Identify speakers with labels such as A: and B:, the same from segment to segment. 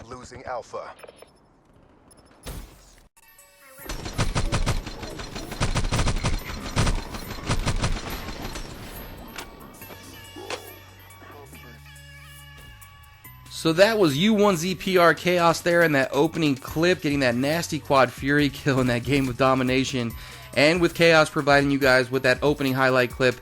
A: Losing Alpha.
B: So that was U1z PR Chaos there in that opening clip, getting that nasty quad fury kill in that game of domination. And with Chaos providing you guys with that opening highlight clip,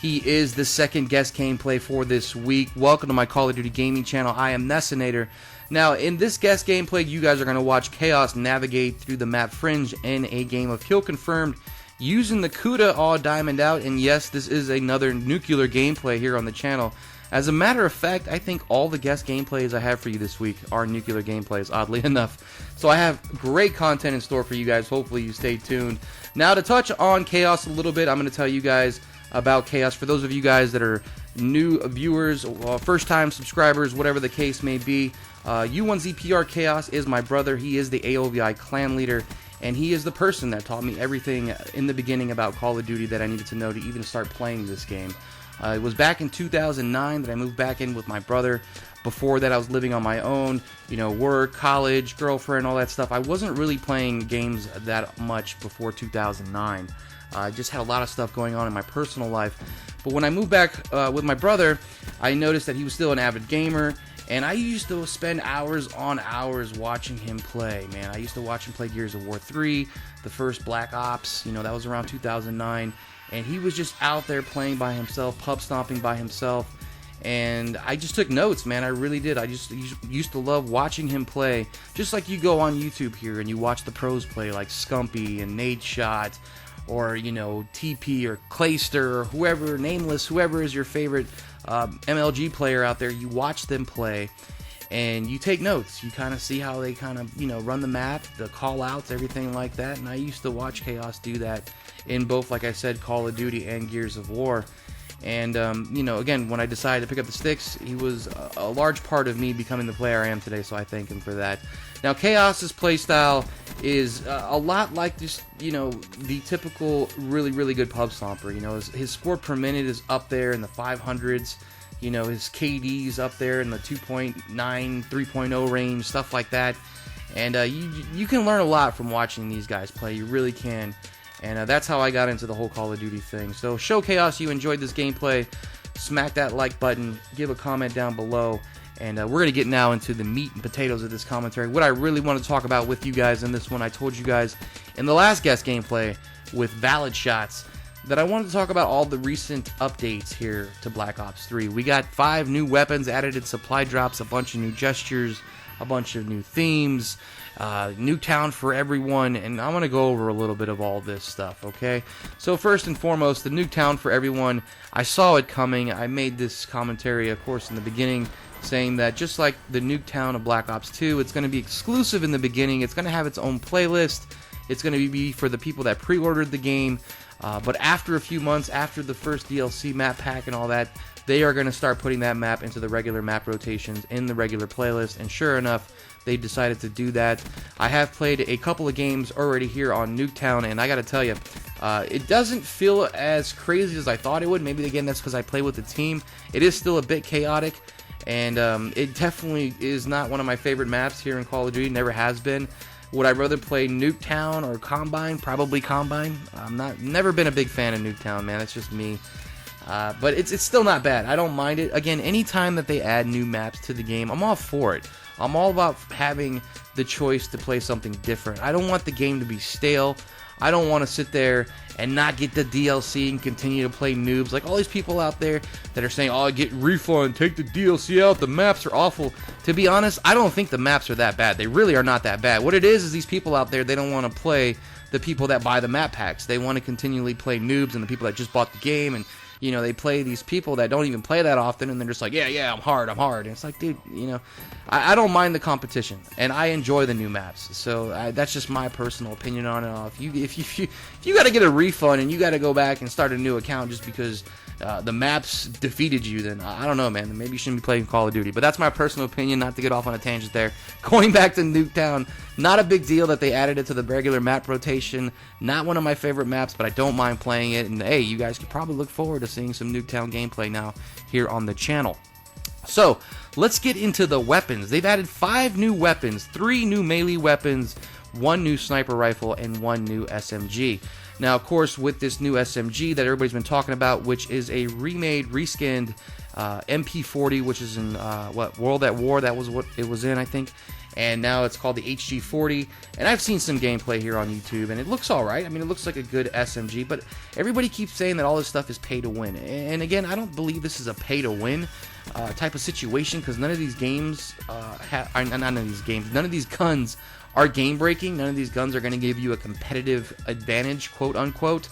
B: he is the second guest gameplay for this week. Welcome to my Call of Duty gaming channel. I am Nessinator. Now, in this guest gameplay, you guys are going to watch Chaos navigate through the map Fringe in a game of Kill Confirmed using the Kuda all diamond out. And yes, this is another nuclear gameplay here on the channel. As a matter of fact, I think all the guest gameplays I have for you this week are nuclear gameplays, oddly enough. So I have great content in store for you guys. Hopefully you stay tuned. Now, to touch on Chaos a little bit, I'm going to tell you guys about Chaos. For those of you guys that are new viewers, first-time subscribers, whatever the case may be, U1z PR Chaos is my brother. He is the AOVI clan leader, and he is the person that taught me everything in the beginning about Call of Duty that I needed to know to even start playing this game. It was back in 2009 that I moved back in with my brother. Before that, I was living on my own, you know, work, college, girlfriend, all that stuff. I wasn't really playing games that much before 2009. I just had a lot of stuff going on in my personal life. But when I moved back with my brother, I noticed that he was still an avid gamer, and I used to spend hours on hours watching him play, man. I used to watch him play Gears of War 3, the first Black Ops, you know, that was around 2009. And he was just out there playing by himself, pub stomping by himself. And I just took notes, man. I really did. I just used to love watching him play. Just like you go on YouTube here and you watch the pros play, like Scumpy and Nadeshot, or, you know, TP or Clayster, or whoever, Nameless, whoever is your favorite MLG player out there. You watch them play and you take notes. You kind of see how they kind of, you know, run the map, the call outs, everything like that. And I used to watch Chaos do that in both, like I said, Call of Duty and Gears of War. And, you know, again, when I decided to pick up the sticks, he was a large part of me becoming the player I am today, so I thank him for that. Now, Chaos's playstyle is a lot like just, you know, the typical really, really good pub stomper. You know, his score per minute is up there in the 500s. You know, his KD's up there in the 2.9, 3.0 range, stuff like that. And you can learn a lot from watching these guys play. You really can. And that's how I got into the whole Call of Duty thing. So show Chaos you enjoyed this gameplay. Smack that like button. Give a comment down below. And we're going to get now into the meat and potatoes of this commentary. What I really want to talk about with you guys in this one, I told you guys in the last guest gameplay with Valid Shots that I wanted to talk about all the recent updates here to Black Ops 3. We got 5 new weapons added in supply drops, a bunch of new gestures, a bunch of new themes, new town for everyone, and I want to go over a little bit of all this stuff, okay? So first and foremost, the new town for everyone, I saw it coming. I made this commentary, of course, in the beginning, saying that just like the new town of Black Ops 2, it's going to be exclusive in the beginning. It's going to have its own playlist. It's going to be for the people that pre-ordered the game. But after a few months, after the first DLC map pack and all that, they are going to start putting that map into the regular map rotations in the regular playlist. And sure enough, they decided to do that. I have played a couple of games already here on Nuketown, and I got to tell you, it doesn't feel as crazy as I thought it would. Maybe again that's because I play with the team. It is still a bit chaotic, and it definitely is not one of my favorite maps here in Call of Duty. Never has been. Would I rather play Nuketown or Combine? Probably Combine. Never been a big fan of Nuketown, man. That's just me. But it's still not bad. I don't mind it. Again, anytime that they add new maps to the game, I'm all for it. I'm all about having the choice to play something different. I don't want the game to be stale. I don't want to sit there and not get the DLC and continue to play noobs. Like all these people out there that are saying, oh, get refund, take the DLC out, the maps are awful. To be honest, I don't think the maps are that bad. They really are not that bad. What it is these people out there, they don't want to play the people that buy the map packs. They want to continually play noobs and the people that just bought the game, and you know, they play these people that don't even play that often, and they're just like, yeah, I'm hard. And it's like, dude, you know, I don't mind the competition, and I enjoy the new maps. So that's just my personal opinion on it. If you got to get a refund and you got to go back and start a new account just because the maps defeated you, then I don't know, man. Maybe you shouldn't be playing Call of Duty. But that's my personal opinion, not to get off on a tangent there. Going back to Nuketown, not a big deal that they added it to the regular map rotation. Not one of my favorite maps, but I don't mind playing it. And hey, you guys could probably look forward to seeing some Nuketown gameplay now here on the channel. So, let's get into the weapons. They've added 5 new weapons, 3 new melee weapons, 1 new sniper rifle, and 1 new SMG. Now, of course, with this new SMG that everybody's been talking about, which is a remade, reskinned MP40, which is in World at War. That was what it was in, I think. And now it's called the HG40. And I've seen some gameplay here on YouTube, and it looks all right. I mean, it looks like a good SMG, but everybody keeps saying that all this stuff is pay to win. And again, I don't believe this is a pay to win type of situation, because none of these games, none of these guns are game breaking. None of these guns are going to give you a competitive advantage, quote unquote.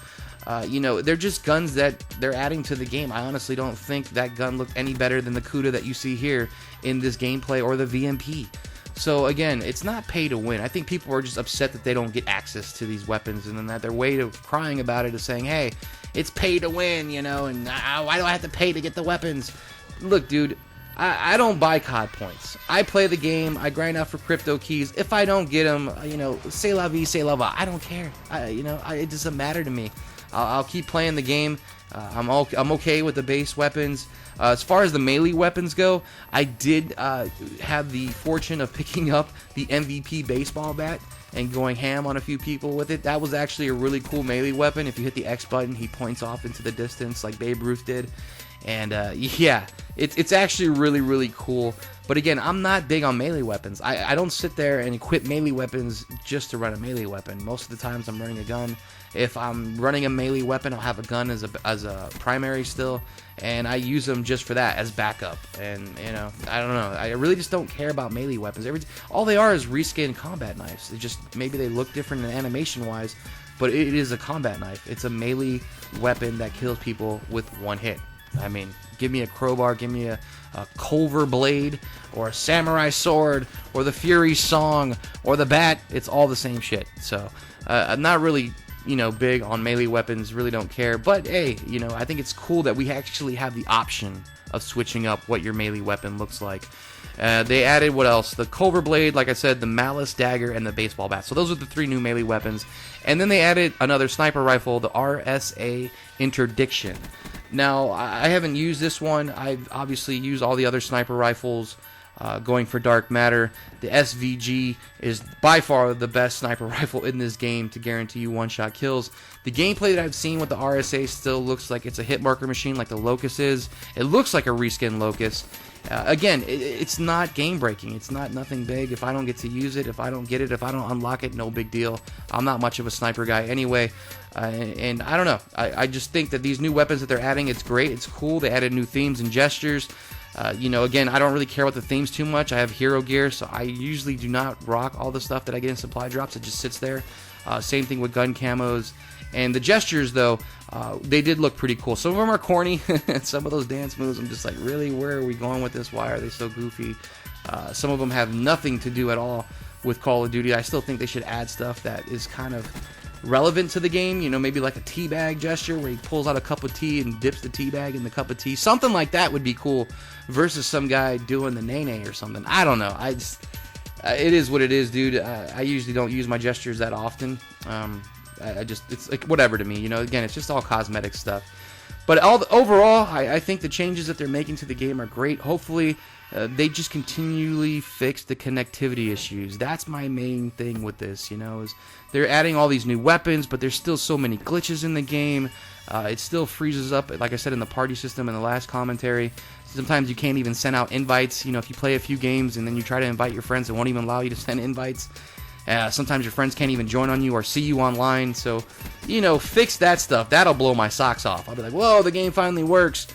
B: You know, they're just guns that they're adding to the game. I honestly don't think that gun looked any better than the Kuda that you see here in this gameplay, or the VMP. So again, it's not pay to win. I think people are just upset that they don't get access to these weapons, and then that their way of crying about it is saying, hey, it's pay to win, you know, and why do I have to pay to get the weapons? Look, dude, I don't buy COD points. I play the game. I grind out for crypto keys. If I don't get them, you know, c'est la vie, c'est la va. I don't care. It doesn't matter to me. I'll keep playing the game. I'm okay with the base weapons. As far as the melee weapons go, I did have the fortune of picking up the MVP baseball bat and going ham on a few people with it. That was actually a really cool melee weapon. If you hit the X button, he points off into the distance like Babe Ruth did. And yeah, it's actually really, really cool. But again, I'm not big on melee weapons. I don't sit there and equip melee weapons just to run a melee weapon. Most of the times I'm running a gun. If I'm running a melee weapon, I'll have a gun as a primary still, and I use them just for that, as backup. And, you know, I don't know. I really just don't care about melee weapons. All they are is reskinned combat knives. It just, maybe they look different animation-wise, but it is a combat knife. It's a melee weapon that kills people with one hit. I mean, give me a crowbar, give me a Culver blade, or a samurai sword, or the Fury song, or the bat. It's all the same shit. So, I'm not really, you know, big on melee weapons, really don't care. But hey, you know, I think it's cool that we actually have the option of switching up what your melee weapon looks like. They added, what else? The Culver blade, like I said, the Malice dagger, and the baseball bat. So those are the 3 new melee weapons. And then they added another sniper rifle, the RSA Interdiction. Now, I haven't used this one. I've obviously used all the other sniper rifles going for Dark Matter. The SVG is by far the best sniper rifle in this game to guarantee you one-shot kills. The gameplay that I've seen with the RSA still looks like it's a hit marker machine like the Locust is. It looks like a reskin Locust. Again, it's not game-breaking. It's not nothing big. If I don't get to use it, if I don't get it, if I don't unlock it, no big deal. I'm not much of a sniper guy anyway. And I don't know. I just think that these new weapons that they're adding, it's great. It's cool. They added new themes and gestures. You know, again, I don't really care about the themes too much. I have hero gear, so I usually do not rock all the stuff that I get in supply drops. It just sits there. Same thing with gun camos. And the gestures, though, they did look pretty cool. Some of them are corny. Some of those dance moves, I'm just like, really? Where are we going with this? Why are they so goofy? Some of them have nothing to do at all with Call of Duty. I still think they should add stuff that is kind of relevant to the game. You know, maybe like a teabag gesture where he pulls out a cup of tea and dips the teabag in the cup of tea. Something like that would be cool versus some guy doing the nay-nay or something. I don't know. It is what it is, dude. I usually don't use my gestures that often. It's like whatever to me, you know. Again, it's just all cosmetic stuff. But overall, I think the changes that they're making to the game are great. Hopefully, they just continually fix the connectivity issues. That's my main thing with this, you know, is they're adding all these new weapons, but there's still so many glitches in the game. It still freezes up, like I said in the party system in the last commentary. Sometimes you can't even send out invites. You know, if you play a few games and then you try to invite your friends, it won't even allow you to send invites. Sometimes your friends can't even join on you or see you online. So, you know, fix that stuff. That'll blow my socks off. I'll be like, whoa, the game finally works.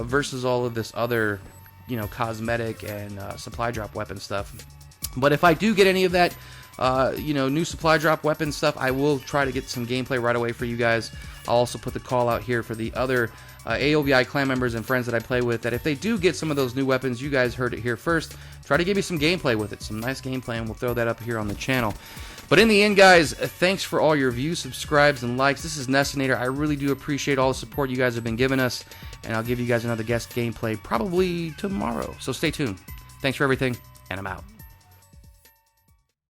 B: Versus all of this other, you know, cosmetic and supply drop weapon stuff. But if I do get any of that, you know, new supply drop weapon stuff, I will try to get some gameplay right away for you guys. I'll also put the call out here for the other AOVI clan members and friends that I play with, that if they do get some of those new weapons, you guys heard it here first, try to give me some gameplay with it, some nice gameplay, and we'll throw that up here on the channel. But in the end, guys, thanks for all your views, subscribes, and likes. This is Nessinator. I really do appreciate all the support you guys have been giving us, and I'll give you guys another guest gameplay probably tomorrow. So stay tuned. Thanks for everything, and I'm out.